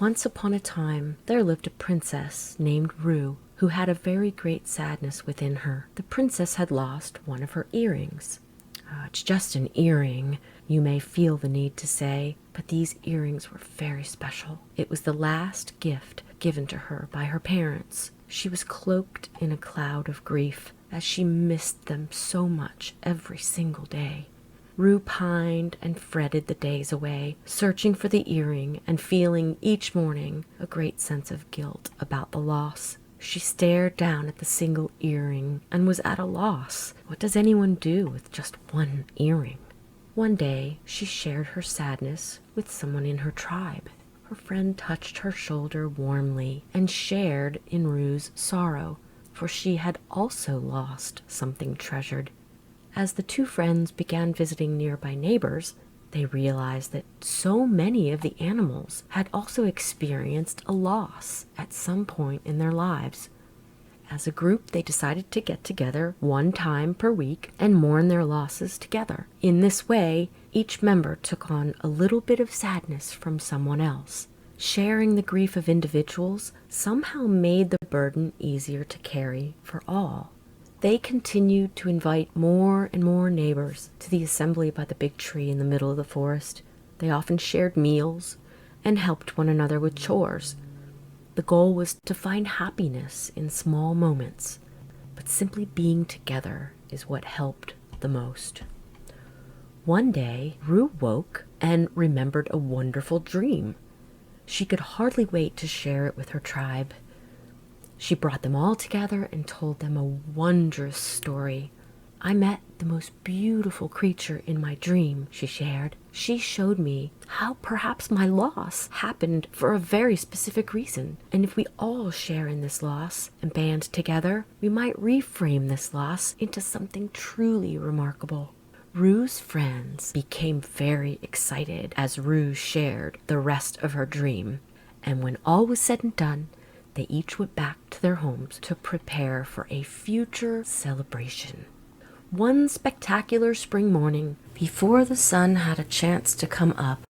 Once upon a time, there lived a princess named Rue, who had a very great sadness within her. The princess had lost one of her earrings. It's just an earring, you may feel the need to say, but these earrings were very special. It was the last gift given to her by her parents. She was cloaked in a cloud of grief, as she missed them so much every single day. Rue pined and fretted the days away, searching for the earring and feeling each morning a great sense of guilt about the loss. She stared down at the single earring and was at a loss. What does anyone do with just one earring? One day, she shared her sadness with someone in her tribe. Her friend touched her shoulder warmly and shared in Rue's sorrow, for she had also lost something treasured. As the two friends began visiting nearby neighbors, they realized that so many of the animals had also experienced a loss at some point in their lives. As a group, they decided to get together one time per week and mourn their losses together. In this way, each member took on a little bit of sadness from someone else. Sharing the grief of individuals somehow made the burden easier to carry for all. They continued to invite more and more neighbors to the assembly by the big tree in the middle of the forest. They often shared meals and helped one another with chores. The goal was to find happiness in small moments, but simply being together is what helped the most. One day, Rue woke and remembered a wonderful dream. She could hardly wait to share it with her tribe. She brought them all together and told them a wondrous story. I met the most beautiful creature in my dream, she shared. She showed me how perhaps my loss happened for a very specific reason. And if we all share in this loss and band together, we might reframe this loss into something truly remarkable. Rue's friends became very excited as Rue shared the rest of her dream. And when all was said and done, they each went back to their homes to prepare for a future celebration. One spectacular spring morning, before the sun had a chance to come up,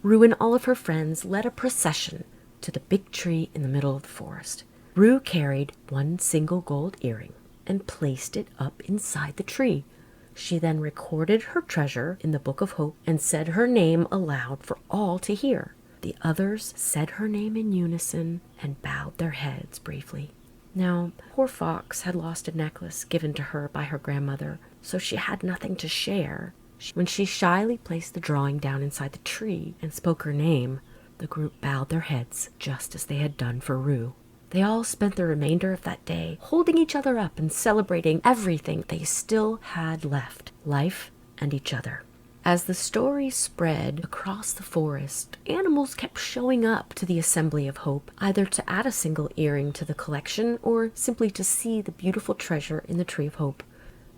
Rue and all of her friends led a procession to the big tree in the middle of the forest. Rue carried one single gold earring and placed it up inside the tree. She then recorded her treasure in the Book of Hope and said her name aloud for all to hear. The others said her name in unison and bowed their heads briefly. Now, poor Fox had lost a necklace given to her by her grandmother, so she had nothing to share. When she shyly placed the drawing down inside the tree and spoke her name, the group bowed their heads just as they had done for Rue. They all spent the remainder of that day holding each other up and celebrating everything they still had left, life and each other. As the story spread across the forest, animals kept showing up to the Assembly of Hope, either to add a single earring to the collection or simply to see the beautiful treasure in the Tree of Hope.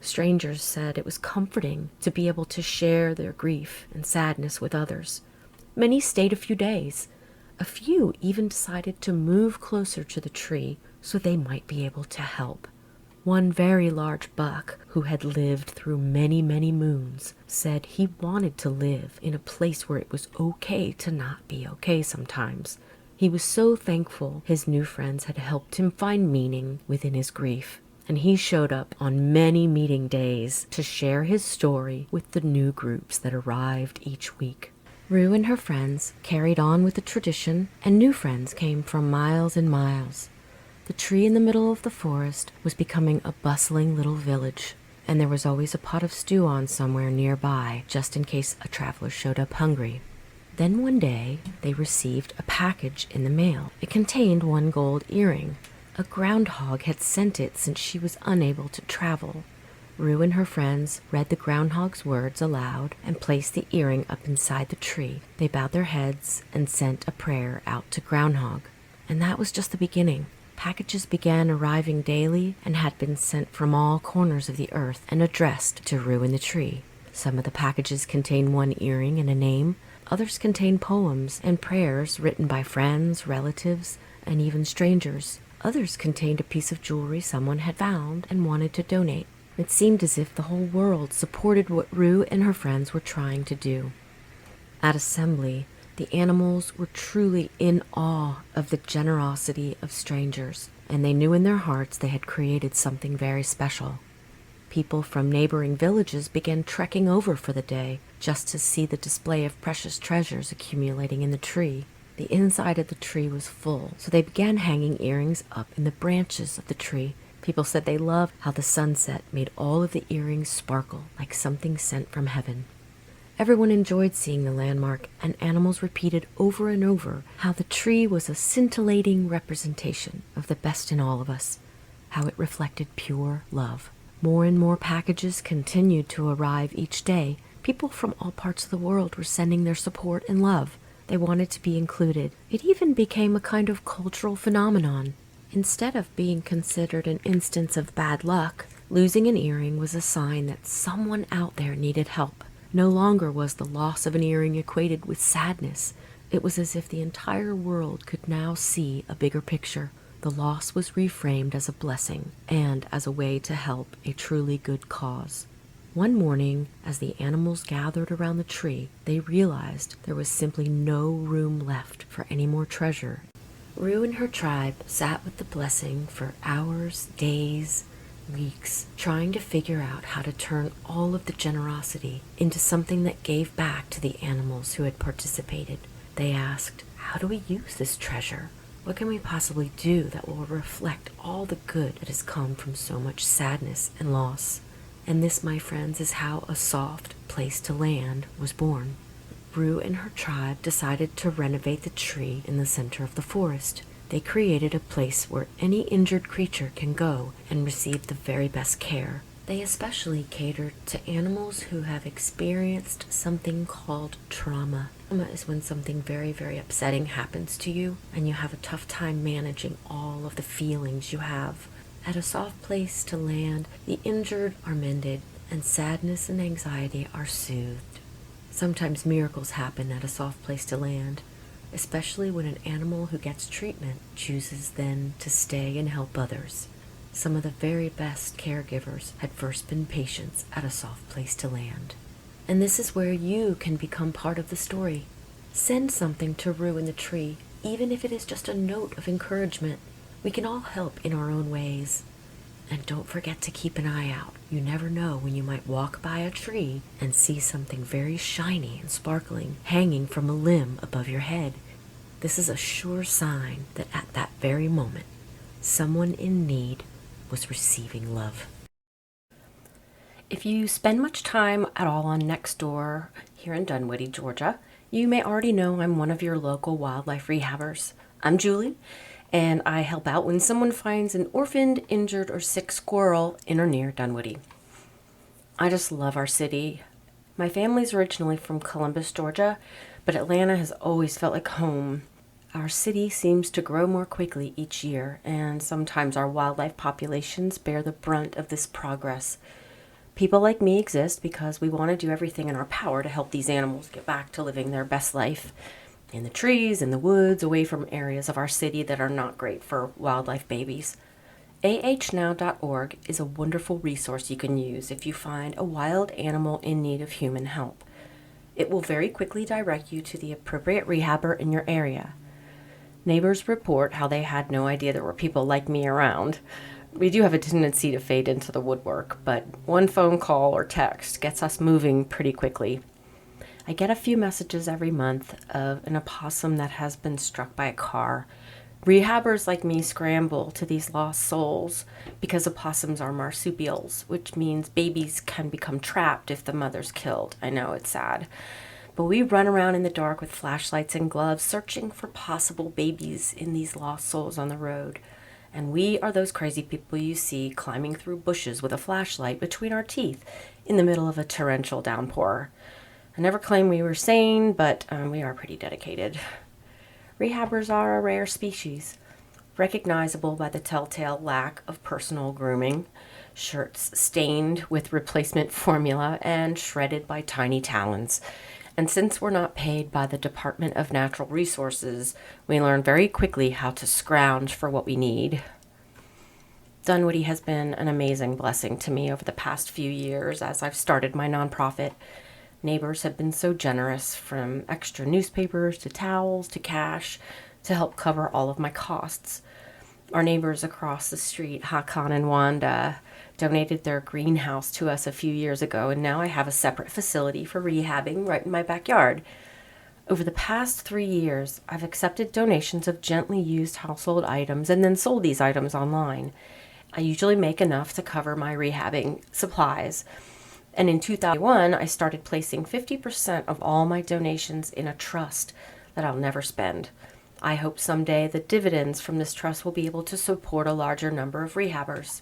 Strangers said it was comforting to be able to share their grief and sadness with others. Many stayed a few days. A few even decided to move closer to the tree so they might be able to help. One very large buck, who had lived through many, many moons, said he wanted to live in a place where it was okay to not be okay sometimes. He was so thankful his new friends had helped him find meaning within his grief, and he showed up on many meeting days to share his story with the new groups that arrived each week. Rue and her friends carried on with the tradition, and new friends came from miles and miles. The tree in the middle of the forest was becoming a bustling little village, and there was always a pot of stew on somewhere nearby, just in case a traveler showed up hungry. Then one day, they received a package in the mail. It contained one gold earring. A groundhog had sent it since she was unable to travel. Rue and her friends read the groundhog's words aloud and placed the earring up inside the tree. They bowed their heads and sent a prayer out to Groundhog. And that was just the beginning. Packages began arriving daily and had been sent from all corners of the earth and addressed to Rue and the tree. Some of the packages contained one earring and a name. Others contained poems and prayers written by friends, relatives, and even strangers. Others contained a piece of jewelry someone had found and wanted to donate. It seemed as if the whole world supported what Rue and her friends were trying to do. At assembly, The animals were truly in awe of the generosity of strangers, and they knew in their hearts they had created something very special. People from neighboring villages began trekking over for the day just to see the display of precious treasures accumulating in the tree. The inside of the tree was full, so they began hanging earrings up in the branches of the tree. People said they loved how the sunset made all of the earrings sparkle like something sent from heaven. Everyone enjoyed seeing the landmark, and animals repeated over and over how the tree was a scintillating representation of the best in all of us, how it reflected pure love. More and more packages continued to arrive each day. People from all parts of the world were sending their support and love. They wanted to be included. It even became a kind of cultural phenomenon. Instead of being considered an instance of bad luck, losing an earring was a sign that someone out there needed help. No longer was the loss of an earring equated with sadness. It was as if the entire world could now see a bigger picture. The loss was reframed as a blessing and as a way to help a truly good cause. One morning, as the animals gathered around the tree, they realized there was simply no room left for any more treasure. Rue and her tribe sat with the blessing for hours, days, weeks, trying to figure out how to turn all of the generosity into something that gave back to the animals who had participated. They asked, how do we use this treasure? What can we possibly do that will reflect all the good that has come from so much sadness and loss? And this, my friends, is how A Soft Place to Land was born. Rue and her tribe decided to renovate the tree in the center of the forest. They created a place where any injured creature can go and receive the very best care. They especially catered to animals who have experienced something called trauma. Trauma is when something very, very upsetting happens to you and you have a tough time managing all of the feelings you have. At A Soft Place to Land, the injured are mended and sadness and anxiety are soothed. Sometimes miracles happen at A Soft Place to Land, especially when an animal who gets treatment chooses then to stay and help others. Some of the very best caregivers had first been patients at A Soft Place to Land. And this is where you can become part of the story. Send something to Rue in the tree, even if it is just a note of encouragement. We can all help in our own ways. And don't forget to keep an eye out. You never know when you might walk by a tree and see something very shiny and sparkling hanging from a limb above your head. This is a sure sign that at that very moment, someone in need was receiving love. If you spend much time at all on Nextdoor here in Dunwoody, Georgia, you may already know I'm one of your local wildlife rehabbers. I'm Julie, and I help out when someone finds an orphaned, injured, or sick squirrel in or near Dunwoody. I just love our city. My family's originally from Columbus, Georgia, but Atlanta has always felt like home. Our city seems to grow more quickly each year, and sometimes our wildlife populations bear the brunt of this progress. People like me exist because we want to do everything in our power to help these animals get back to living their best life in the trees, in the woods, away from areas of our city that are not great for wildlife babies. ahnow.org is a wonderful resource you can use if you find a wild animal in need of human help. It will very quickly direct you to the appropriate rehabber in your area. Neighbors report how they had no idea there were people like me around. We do have a tendency to fade into the woodwork, but one phone call or text gets us moving pretty quickly. I get a few messages every month of an opossum that has been struck by a car. Rehabbers like me scramble to these lost souls because opossums are marsupials, which means babies can become trapped if the mother's killed. I know, it's sad. But we run around in the dark with flashlights and gloves searching for possible babies in these lost souls on the road. And we are those crazy people you see climbing through bushes with a flashlight between our teeth in the middle of a torrential downpour. I never claimed we were sane, but we are pretty dedicated. Rehabbers are a rare species, recognizable by the telltale lack of personal grooming, shirts stained with replacement formula and shredded by tiny talons. And since we're not paid by the Department of Natural Resources, we learn very quickly how to scrounge for what we need. Dunwoody has been an amazing blessing to me over the past few years as I've started my nonprofit. Neighbors have been so generous, from extra newspapers to towels to cash, to help cover all of my costs. Our neighbors across the street, Hakan and Wanda, donated their greenhouse to us a few years ago, and now I have a separate facility for rehabbing right in my backyard. Over the past 3 years, I've accepted donations of gently used household items and then sold these items online. I usually make enough to cover my rehabbing supplies. And in 2001, I started placing 50% of all my donations in a trust that I'll never spend. I hope someday the dividends from this trust will be able to support a larger number of rehabbers.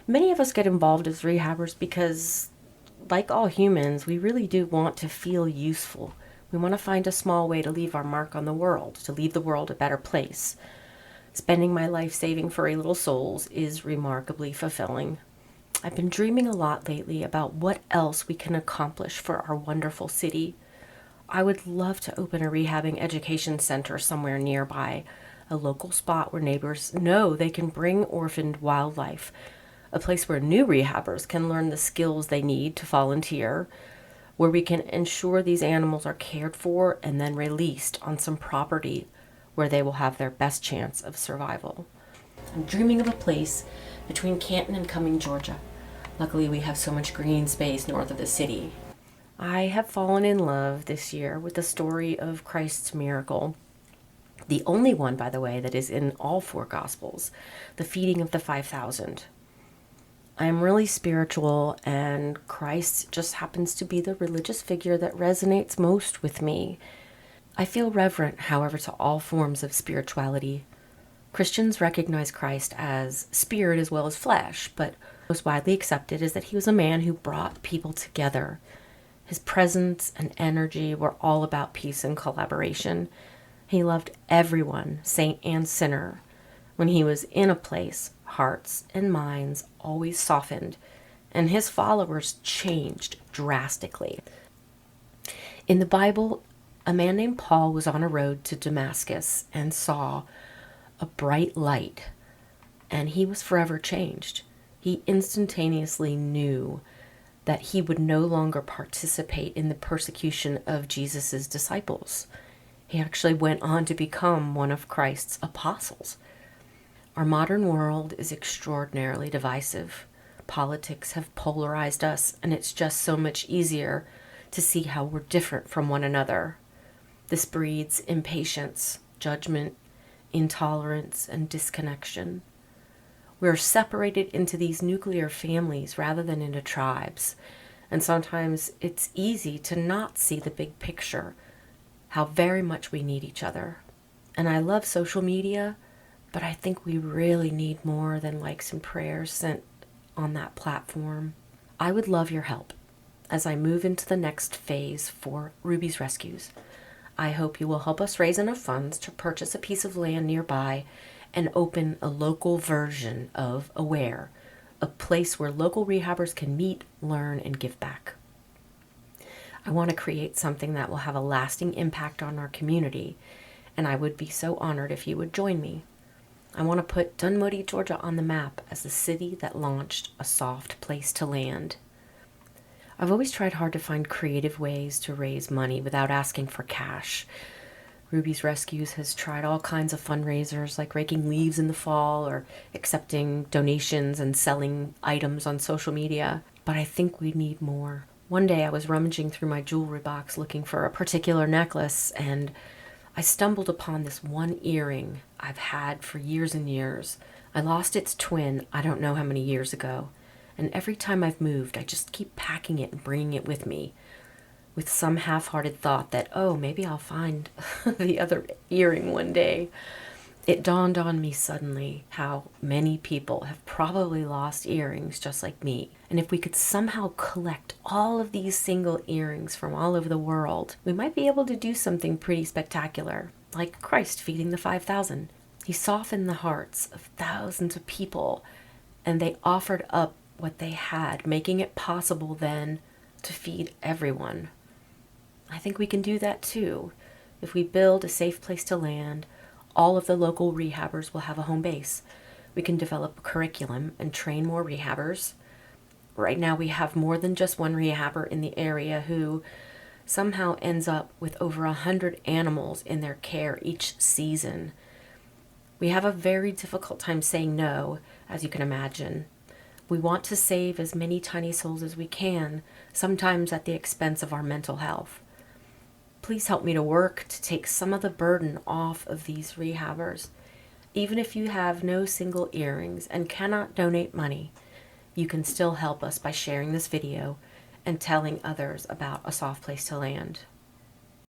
Many of us get involved as rehabbers because, like all humans, we really do want to feel useful. We want to find a small way to leave our mark on the world, to leave the world a better place. Spending my life saving furry little souls is remarkably fulfilling. I've been dreaming a lot lately about what else we can accomplish for our wonderful city. I would love to open a rehabbing education center somewhere nearby, a local spot where neighbors know they can bring orphaned wildlife, a place where new rehabbers can learn the skills they need to volunteer, where we can ensure these animals are cared for and then released on some property where they will have their best chance of survival. I'm dreaming of a place between Canton and Cumming, Georgia. Luckily, we have so much green space north of the city. I have fallen in love this year with the story of Christ's miracle. The only one, by the way, that is in all four Gospels, the feeding of the 5,000. I am really spiritual, and Christ just happens to be the religious figure that resonates most with me. I feel reverent, however, to all forms of spirituality. Christians recognize Christ as spirit as well as flesh, but most widely accepted is that he was a man who brought people together. His presence and energy were all about peace and collaboration. He loved everyone, saint and sinner. When he was in a place, hearts and minds always softened, and his followers changed drastically. In the Bible, a man named Paul was on a road to Damascus and saw a bright light, and he was forever changed. He instantaneously knew that he would no longer participate in the persecution of Jesus' disciples. He actually went on to become one of Christ's apostles. Our modern world is extraordinarily divisive. Politics have polarized us, and it's just so much easier to see how we're different from one another. This breeds impatience, judgment, intolerance, and disconnection. We're separated into these nuclear families rather than into tribes. And sometimes it's easy to not see the big picture, how very much we need each other. And I love social media, but I think we really need more than likes and prayers sent on that platform. I would love your help as I move into the next phase for Ruby's Rescues. I hope you will help us raise enough funds to purchase a piece of land nearby and open a local version of Aware, a place where local rehabbers can meet, learn, and give back. I want to create something that will have a lasting impact on our community, and I would be so honored if you would join me. I want to put Dunwoody, Georgia on the map as the city that launched a soft place to land. I've always tried hard to find creative ways to raise money without asking for cash. Ruby's Rescues has tried all kinds of fundraisers, like raking leaves in the fall or accepting donations and selling items on social media, but I think we need more. One day I was rummaging through my jewelry box looking for a particular necklace, and I stumbled upon this one earring I've had for years and years. I lost its twin I don't know how many years ago, and every time I've moved, I just keep packing it and bringing it with me, with some half-hearted thought that, oh, maybe I'll find the other earring one day. It dawned on me suddenly how many people have probably lost earrings just like me. And if we could somehow collect all of these single earrings from all over the world, we might be able to do something pretty spectacular, like Christ feeding the 5,000. He softened the hearts of thousands of people, and they offered up what they had, making it possible then to feed everyone. I think we can do that too. If we build a safe place to land, all of the local rehabbers will have a home base. We can develop a curriculum and train more rehabbers. Right now we have more than just one rehabber in the area who somehow ends up with over 100 animals in their care each season. We have a very difficult time saying no, as you can imagine. We want to save as many tiny souls as we can, sometimes at the expense of our mental health. Please help me to work to take some of the burden off of these rehabbers. Even if you have no single earrings and cannot donate money, you can still help us by sharing this video and telling others about A Soft Place to Land.